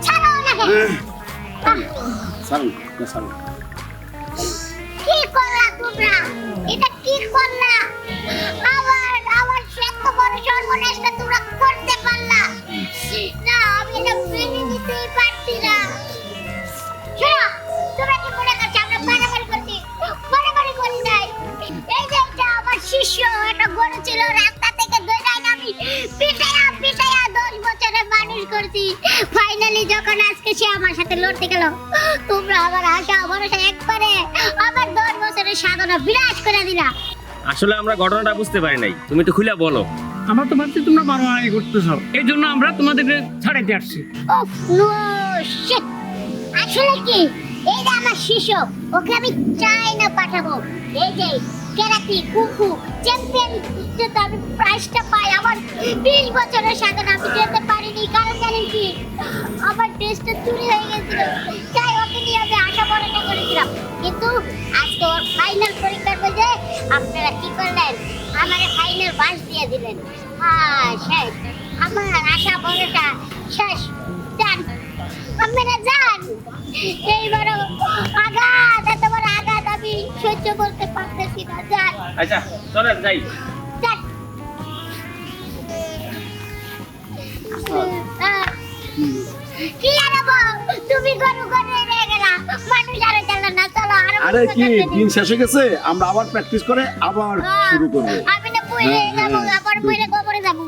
ছাড়ো ওনাকে। কি করলা তোমরা? এটা কি করলা? আমার এত বড় সর্বনাশটা তোমরা করতে পারলা না? আমি এটা মেনে নিতেই পারছি না। শোনো, তোমরা কি মনে করছো আমরা বাড়াবাড়ি করছি? বাড়াবাড়ি করি নাই। এই যে এটা আমার শিষ্য, একটা গরু ছিল, রাস্তা থেকে দৌড়াই না আমি পিটাইয়া 10 বছরে মানুষ করছি। ফাইনালি যখন আজকে সে আমার সাথে লড়তে গেল, তোমরা আমার আশা ভরসা একবারে আমার 10 বছরের সাধনা বিনাশ করে দিলা। আসলে আমরা ঘটনাটা বুঝতে পারি নাই, তুমি একটু খুলে বলো। আমরা তো ভাবছি তোমরা মারামারি করতেছো, এই জন্য আমরা তোমাদেরকে ছাড়াইতে আসছি। ওফ নো শিট। আসলে কি, এই যে আমার শিষ্য, ওকে আমি চাইনা পাঠাবো। এই যে কেরাতি কুফু চ্যাম্পিয়ন, যে আমি প্রাইজটা পাই, আমার 20 বছরের সাধনা আমি যেতে পারিনি। কারণ জানেন কি, আমার টেস্টটা চুরি হয়ে গেছিল, তাই ওকে নিয়ে আমি আশা ভরসা করেছিলাম। কিন্তু আজকে ওর ফাইনাল পরীক্ষার মধ্যে আপনারা কি করলেন? আমার ফাইনাল পাস দিয়ে দিলেন। হ্যাঁ শেষ, আমার আশা ভরসা শেষ। যান আপনারা যান। এই বড় আঘাত, এত বড় আঘাত আমি সহ্য করতে পারতেছি না। যান আচ্ছা চলেন যাই। যান। কি আরব, তুমি গরু গরু রেগে গেলা, মানুষ আরো চলো না, চলো আরে কি দিন শেষ হয়ে গেছে, আমরা আবার প্র্যাকটিস করে আবার শুরু করব। আমি না পড়ে যাবো, আবার পড়ে কবরে যাবো।